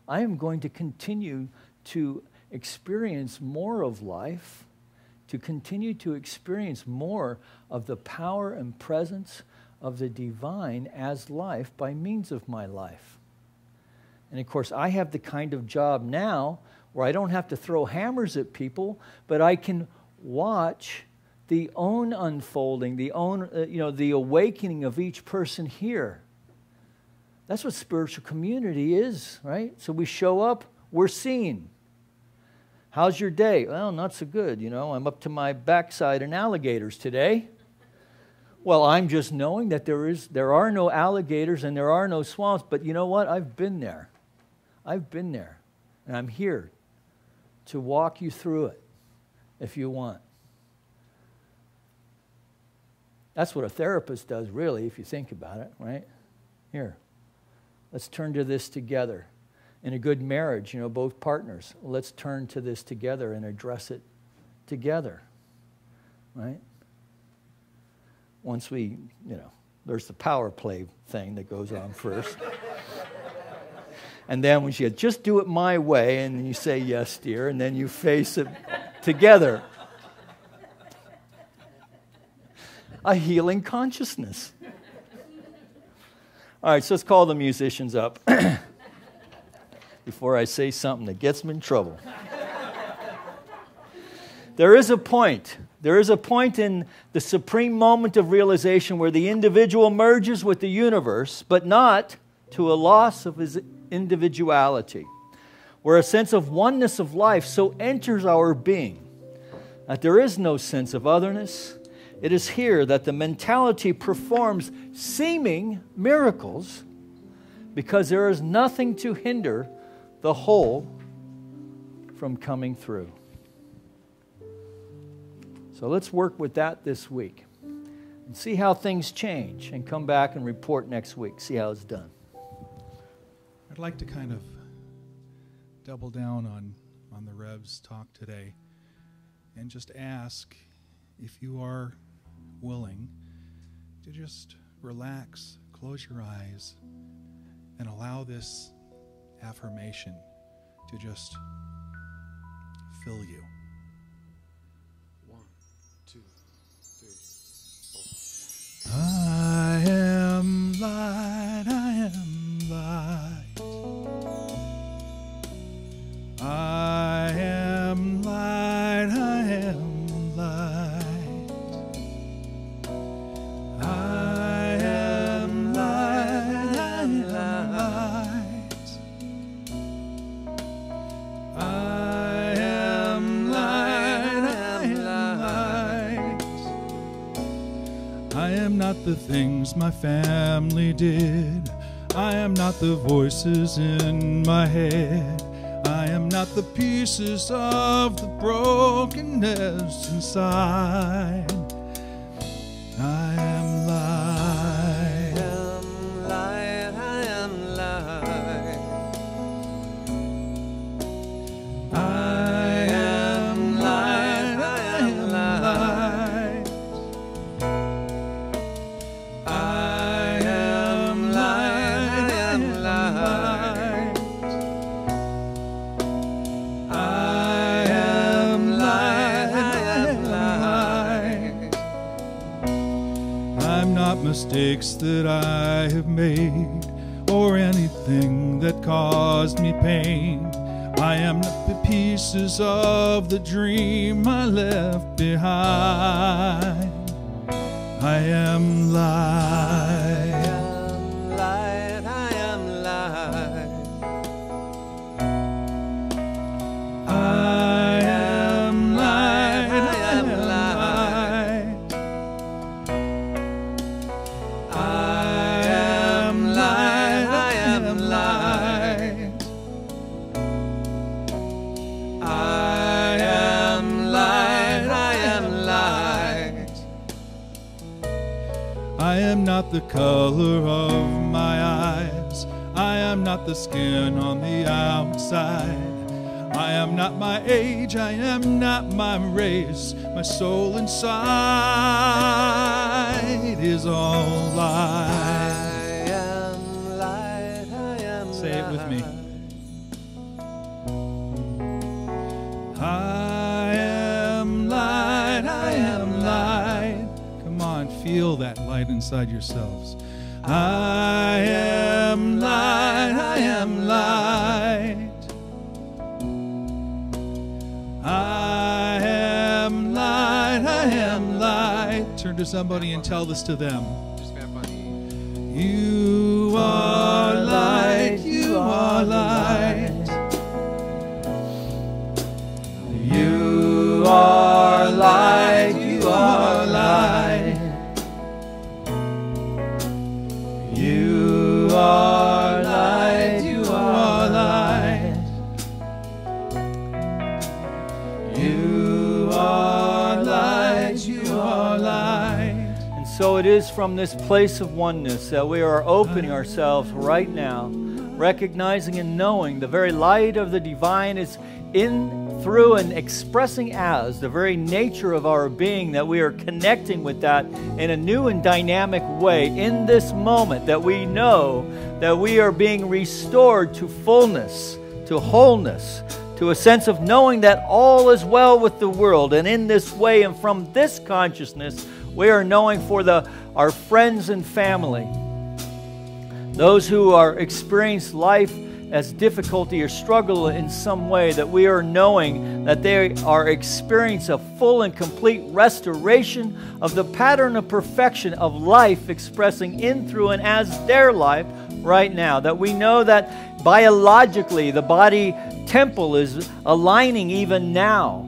I am going to continue to experience more of life, to continue to experience more of the power and presence of the divine as life by means of my life. And of course, I have the kind of job now where I don't have to throw hammers at people, but I can watch the own unfolding, the awakening of each person here. That's what spiritual community is, right? So we show up, we're seen. How's your day? Well, not so good, I'm up to my backside in alligators today. Well, I'm just knowing that there are no alligators and there are no swamps, but you know what? I've been there. And I'm here to walk you through it if you want. That's what a therapist does, really, if you think about it, right? Here, let's turn to this together. In a good marriage, both partners, let's turn to this together and address it together, right? Once we, there's the power play thing that goes on first. And then when she says, just do it my way, and you say, yes, dear, and then you face it together. A healing consciousness. All right, so let's call the musicians up before I say something that gets me in trouble. There is a point in the supreme moment of realization where the individual merges with the universe, but not to a loss of his individuality, where a sense of oneness of life so enters our being that there is no sense of otherness. It is here that the mentality performs seeming miracles because there is nothing to hinder the whole from coming through. So let's work with that this week and see how things change, and come back and report next week, see how it's done. I'd like to kind of double down on the Rev's talk today and just ask if you are willing to just relax, close your eyes, and allow this affirmation to just fill you. 1, 2, 3, 4. I am light, I am light. I am light, I am light. I am light, I am light. I am light, I am light. I am not the things my family did. I am not the voices in my head. I am not the pieces of the brokenness inside. I am light. I am light, I am light. I am light, I am light. I am light, I am light. I am light, I am light. I'm not mistakes that I have made or anything that caused me pain. I am not the pieces of the dream I left behind. I am light. I am light, I am light. I am light, I am light. I am light, I am light. I am light, I am light. I am not the color of my eyes. I am not the skin on the outside. I am not my age, I am not my race. My soul inside is all light. I am light, I am Say it with me. light. I am light, I am light. Come on, feel that light inside yourselves. I am light, I am light. I am light, I am light. Turn to somebody and tell this to them. Just grab my knee. You are light, you are light. You are light, you are light. You are light, you are light. You are light, you are light. And so it is from this place of oneness that we are opening ourselves right now, recognizing and knowing the very light of the divine is in, through, and expressing as the very nature of our being, that we are connecting with that in a new and dynamic way in this moment, that we know that we are being restored to fullness, to wholeness, to a sense of knowing that all is well with the world. And in this way and from this consciousness, we are knowing for our friends and family, those who are experience life as difficulty or struggle in some way, that we are knowing that they are experiencing a full and complete restoration of the pattern of perfection of life expressing in, through, and as their life right now. That we know that biologically the body temple is aligning even now.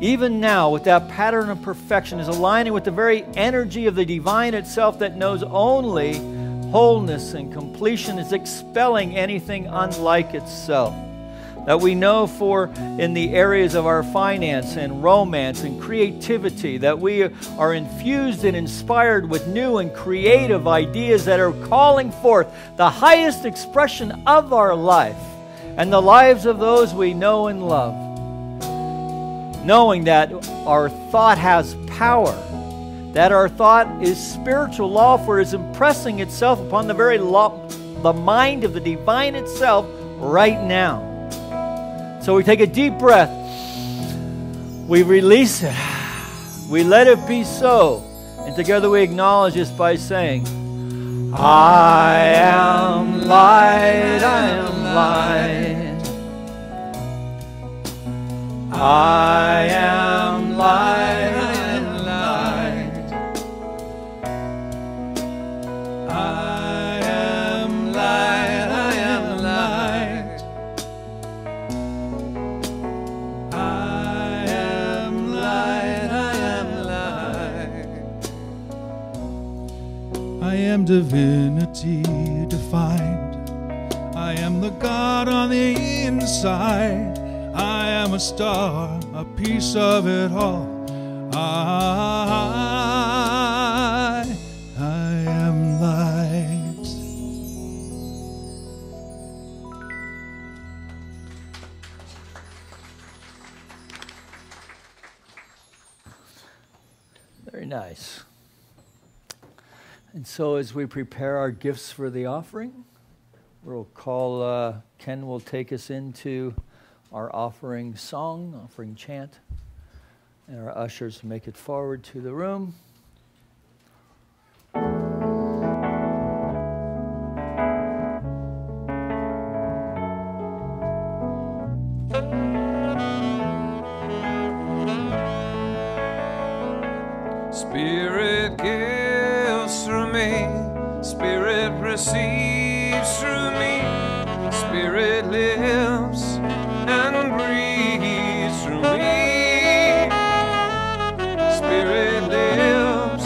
Even now, with that pattern of perfection, is aligning with the very energy of the divine itself that knows only wholeness and completion is expelling anything unlike itself. That we know for in the areas of our finance and romance and creativity, that we are infused and inspired with new and creative ideas that are calling forth the highest expression of our life and the lives of those we know and love. Knowing that our thought has power, that our thought is spiritual law, for it is impressing itself upon the very the mind of the divine itself right now. So we take a deep breath, we release it, we let it be so, and together we acknowledge this by saying, I am light, I am light. I am light, I am light. I am light, I am light. I am light, I am light. I am divinity defined. I am the God on the inside. I am a star, a piece of it all. I am light. Very nice. And so as we prepare our gifts for the offering, we'll call, Ken will take us into our offering song, offering chant, and our ushers make it forward to the room. Spirit gives through me, Spirit receives through me, Spirit lives and breathes through me. Spirit lives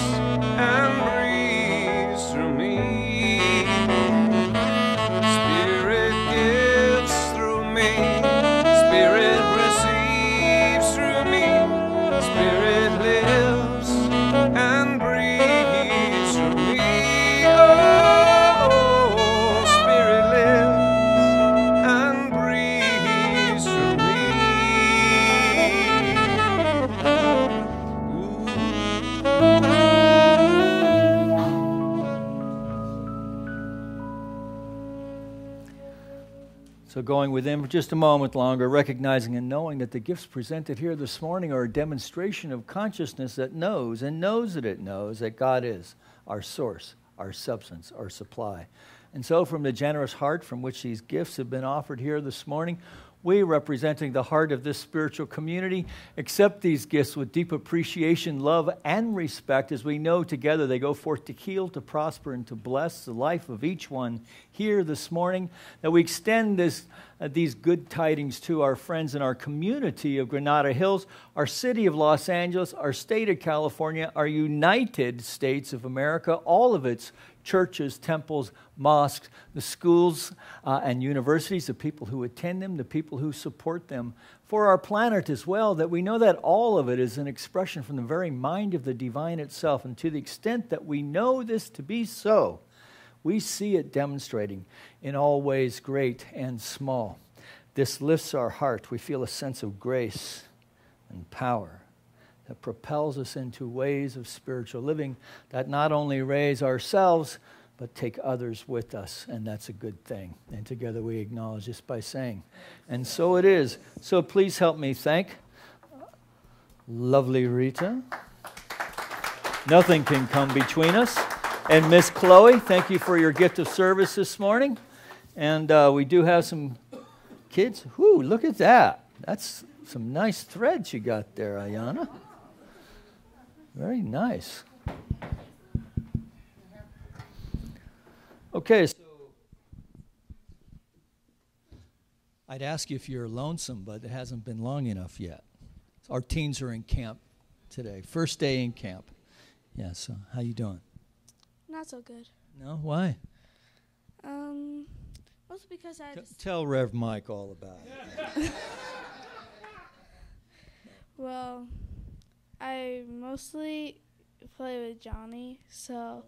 and breathes through me. Spirit gives through me, Spirit receives through me, Spirit lives and breathes through me. Oh, Spirit lives and breathes through me. So going within for just a moment longer, recognizing and knowing that the gifts presented here this morning are a demonstration of consciousness that knows and knows that it knows that God is our source, our substance, our supply. And so from the generous heart from which these gifts have been offered here this morning, we, representing the heart of this spiritual community, accept these gifts with deep appreciation, love, and respect, as we know together they go forth to heal, to prosper, and to bless the life of each one here this morning, that we extend these good tidings to our friends in our community of Granada Hills, our city of Los Angeles, our state of California, our United States of America, all of its churches, temples, mosques, the schools and universities, the people who attend them, the people who support them, for our planet as well, that we know that all of it is an expression from the very mind of the divine itself. And to the extent that we know this to be so, we see it demonstrating in all ways great and small. This lifts our heart. We feel a sense of grace and power that propels us into ways of spiritual living that not only raise ourselves, but take others with us, and that's a good thing. And together we acknowledge this by saying, and so it is. So please help me thank lovely Rita. Nothing can come between us. And Miss Chloe, thank you for your gift of service this morning. And we do have some kids. Whoo, look at that. That's some nice threads you got there, Ayana. Very nice. Okay, so I'd ask you if you're lonesome, but it hasn't been long enough yet. Our teens are in camp today. First day in camp. Yeah, so how you doing? Not so good. No? Why? Mostly because I just, Tell Rev Mike all about it. well, I mostly play with Johnny, so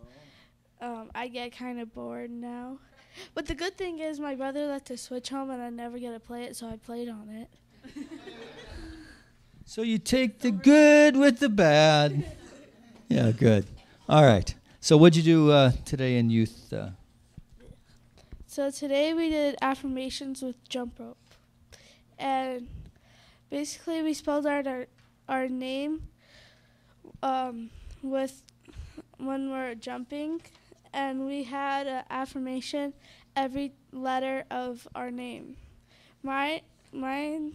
I get kind of bored now. But the good thing is my brother left the Switch home and I never get to play it, so I played on it. So you take the good with the bad. Yeah, good. All right. So what'd you do today in youth? So today we did affirmations with jump rope. And basically we spelled out our name with when we're jumping. And we had an affirmation every letter of our name. My name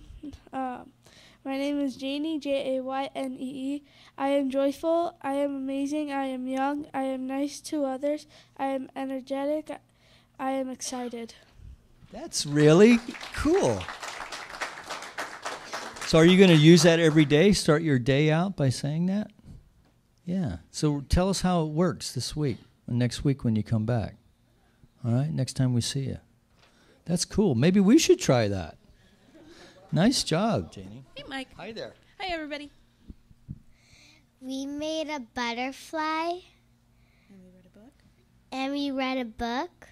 is Janie, Jaynee. I am joyful. I am amazing. I am young. I am nice to others. I am energetic. I am excited. That's really cool. So are you going to use that every day? Start your day out by saying that? Yeah. So tell us how it works this week, next week when you come back. All right? Next time we see you. That's cool. Maybe we should try that. Nice job, Janie. Hey, Mike. Hi there. Hi, everybody. We made a butterfly. And we read a book. And we read a book.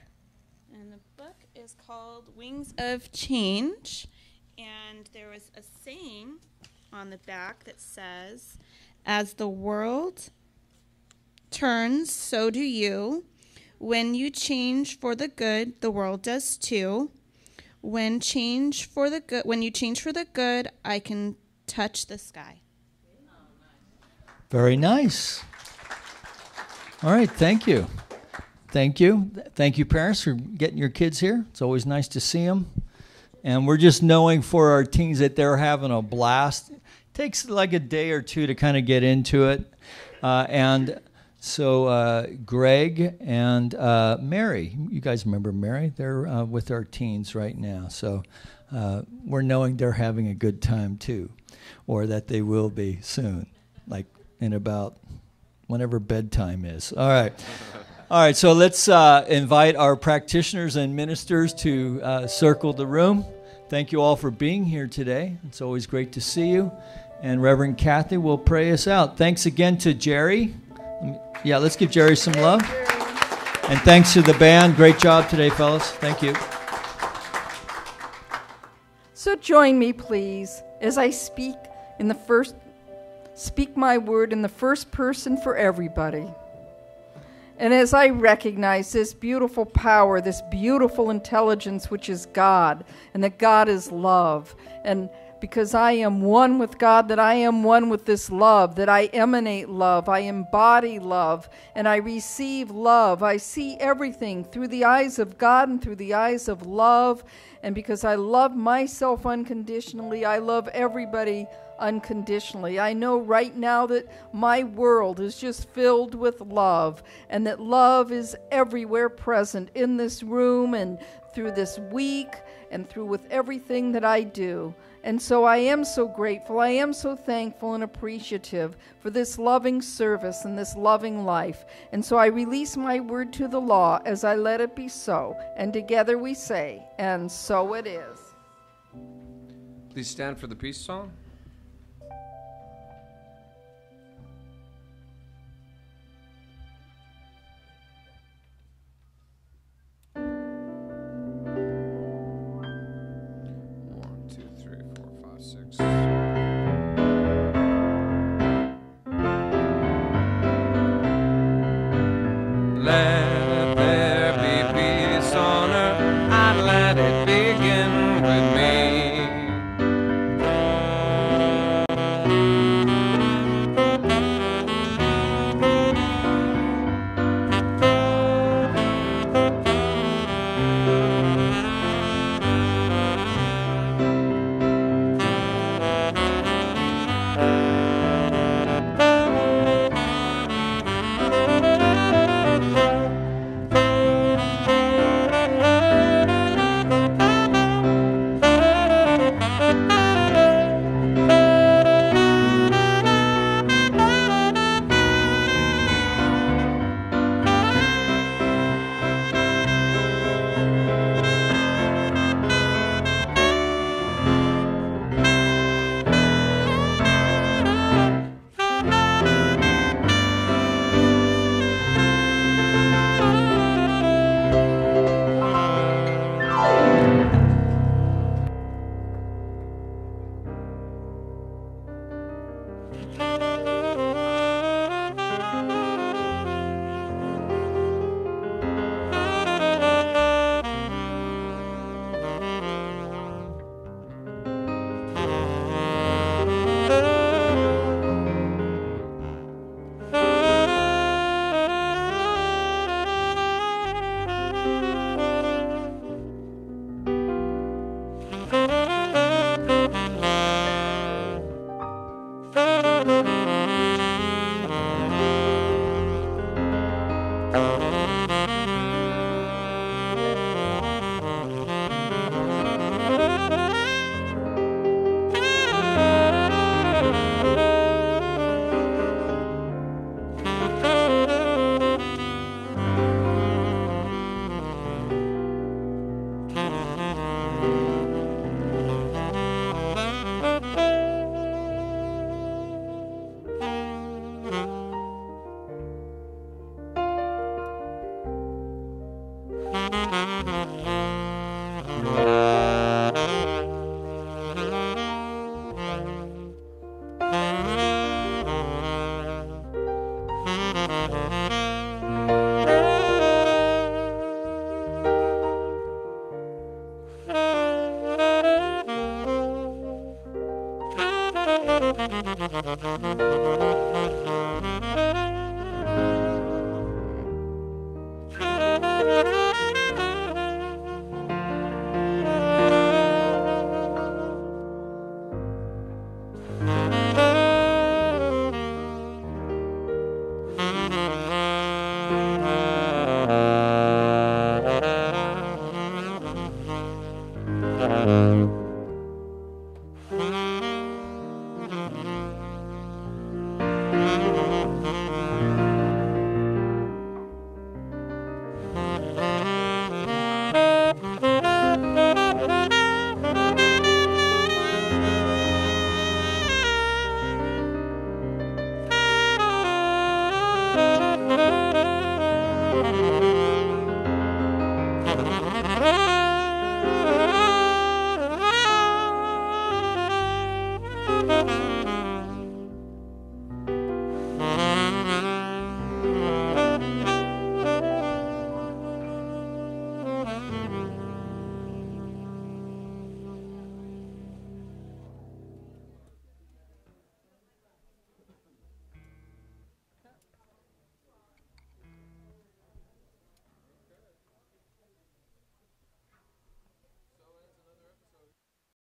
And the book is called Wings of Change. And there was a saying on the back that says, as the world turns, so do you. When you change for the good, the world does too. When you change for the good, I can touch the sky. Very nice. All right, thank you. Thank you. Thank you, parents, for getting your kids here. It's always nice to see them. And we're just knowing for our teens that they're having a blast. It takes like a day or two to kind of get into it. So Greg and Mary, you guys remember Mary? They're with our teens right now. So we're knowing they're having a good time too, or that they will be soon, like in about whenever bedtime is. All right. All right, so let's invite our practitioners and ministers to circle the room. Thank you all for being here today. It's always great to see you. And Reverend Kathy will pray us out. Thanks again to Jerry. Yeah, let's give Jerry some love. And thanks to the band. Great job today, fellas. Thank you. So join me, please, as I speak my word in the first person for everybody. And as I recognize this beautiful power, this beautiful intelligence, which is God, and that God is love, and because I am one with God, that I am one with this love, that I emanate love, I embody love, and I receive love. I see everything through the eyes of God and through the eyes of love, and because I love myself unconditionally, I love everybody unconditionally. I know right now that my world is just filled with love, and that love is everywhere present in this room and through this week and through with everything that I do. And so I am so grateful, I am so thankful and appreciative for this loving service and this loving life. And so I release my word to the law as I let it be so. And together we say, and so it is. Please stand for the peace song. Let there be peace on earth, and let it begin with me.